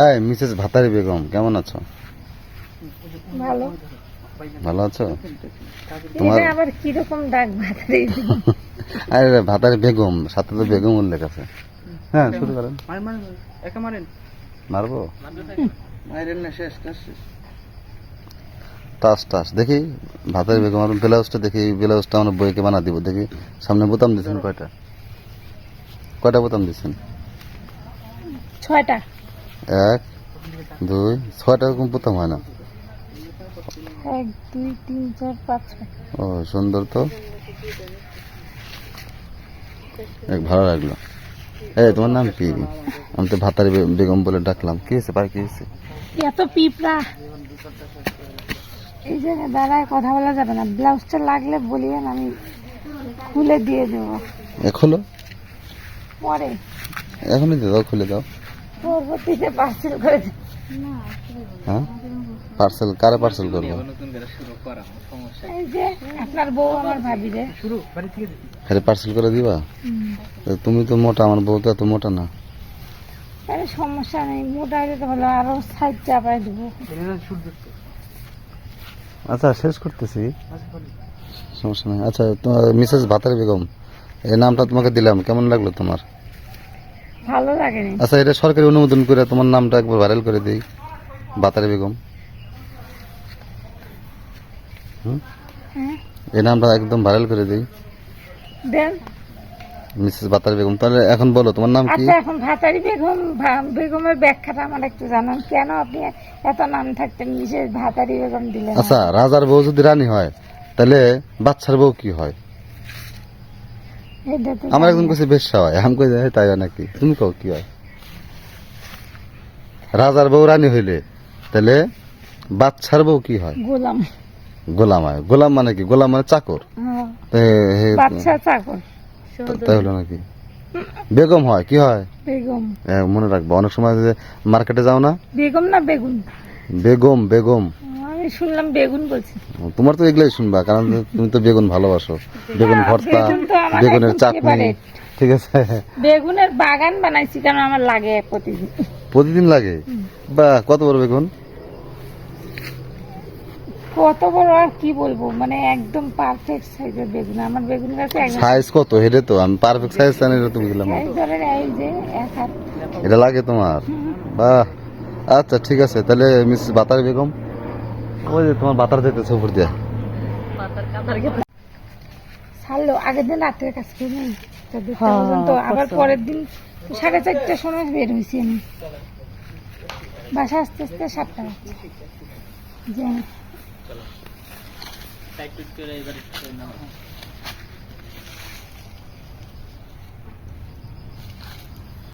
এই মিসেস ভাতারি বেগম কেমন আছো? ভালো। ভালো আছো? তোমার এটা আবার কি রকম ডাক ভাতারি? আরে ভাতারি বেগম, সাথে তো বেগম উল্লেখ আছে। হ্যাঁ শুরু করেন। মারবো টাস টাস দেখি ভাতারি বেগম। আর ব্লাউজটা দেখি, ব্লাউজটা আমার বইকে বানা দিব। দেখি সামনে বোতাম দিচ্ছেন কয়টা? কয়টা বোতাম দিচ্ছেন? 6টা। 1 2 6টা এরকম বোতাম হয় না। 1 2 3 4 5 6। ও সুন্দর তো, ভালো লাগলো। এই তোমার নাম কি? আমি তো ভাতারি বেগম বলে ডাকলাম। কি হয়েছে পায়ে, কি হয়েছে? এত পিঁপড়া এই জায়গায় দাঁড়ায় কথা বলা যাবে না। ব্লাউজটা লাগলে বলিয়েন, আমি খুলে দিয়ে দেবো খোলো, পরে। এখনই দিয়ে দাও, খুলে দাও। পরবর্তীতে পার্সেল করে দেবো। হ্যাঁ পার্সেল কারে পার্সেল করবো? এই যে আপনার বউ আমার ভাবি রে। আরে পার্সেল করে দিবা? তুমি তো মোটা, আমার বউ তো এত মোটা না। আরে সমস্যা নেই, মোটা হলে তো ভালো, আরো সাইড চাপাই দেবো। আচ্ছা শেষ করতেছি, সমস্যা নেই। আচ্ছা তোমার মিসেস ভাতারি বেগম এই নামটা তোমাকে দিলাম, কেমন লাগলো তোমার? ভালো লাগেনি। আচ্ছা এটা সরকারি অনুমোদন করে তোমার নামটা একবার ভাইরাল করে দিই, ভাতারি বেগম। হ্যাঁ এই নামটা একদম ভাইরাল করে দিই, দেন। মিসেস ভাতারি বেগম। তাহলে এখন বলো তোমার নাম কি? আচ্ছা এখন ভাতারি বেগম, বেগমের ব্যাখ্যাটা আমার একটু জানান। কেন আপনি এত নাম থাকতেন মিসেস ভাতারি বেগম দিলেন? আচ্ছা রাজার বউ যদি রানী হয় তাহলে বাচ্চার বউ কি হয়? এটা তো আমার একজন জানি না। কাছে বেশ্যা হয়, আমি কই যাই তাই হয় নাকি? তুমি কও কি হয়? রাজার বউ রানী হইলে তাহলে বাচ্চার বউ কি হয়? গোলাম। গোলাম হয়। গোলাম মানে কি? গোলাম মানে চাকর। হ্যাঁ, তাই বাচ্চা চাকর। হলো নাকি? বেগম হয় কি হয়? বেগম। মনে রাখবো, অনেক সময় যে মার্কেটে যাও না, বেগম না বেগুন? বেগম বেগম। আমি শুনলাম বেগুন বলছি। তোমার তো এগুলাই শুনবা, কারণ তুমি তো বেগুন ভালোবাসো। বেগুন ভর্তা, বেগুন তো আমার বেগুনের একদম চাটনি, favorite। ঠিক আছে। বেগুনের বাগান বানাইছি, কারণ আমার লাগে প্রতিদিন। প্রতিদিন লাগে? বা কত বড় বেগুন? কত বড় আর কি বলবো, মানে একদম পারফেক্ট সাইজের বেগুন আমার বেগুন গাছে। একদম সাইজ কত? হেডে তো আমি পারফেক্ট সাইজ জানি, এটা তো বুঝলাম না। এই ধরেন এই যে 1 হাত। এটা লাগে তোমার? বাহ, আচ্ছা ঠিক আছে। তাহলে মিসেস ভাতারি বেগম, ওই যে তোমার ভাতার যেতেছে উপর দিয়ে। ছাড়লো আগের দিন রাত্রের কাজ করে নেই পর্যন্ত, আবার পরের দিন 4:30টার সময় বের হয়েছি আমি। বাসা আস্তে আস্তে 7টা বাজছে।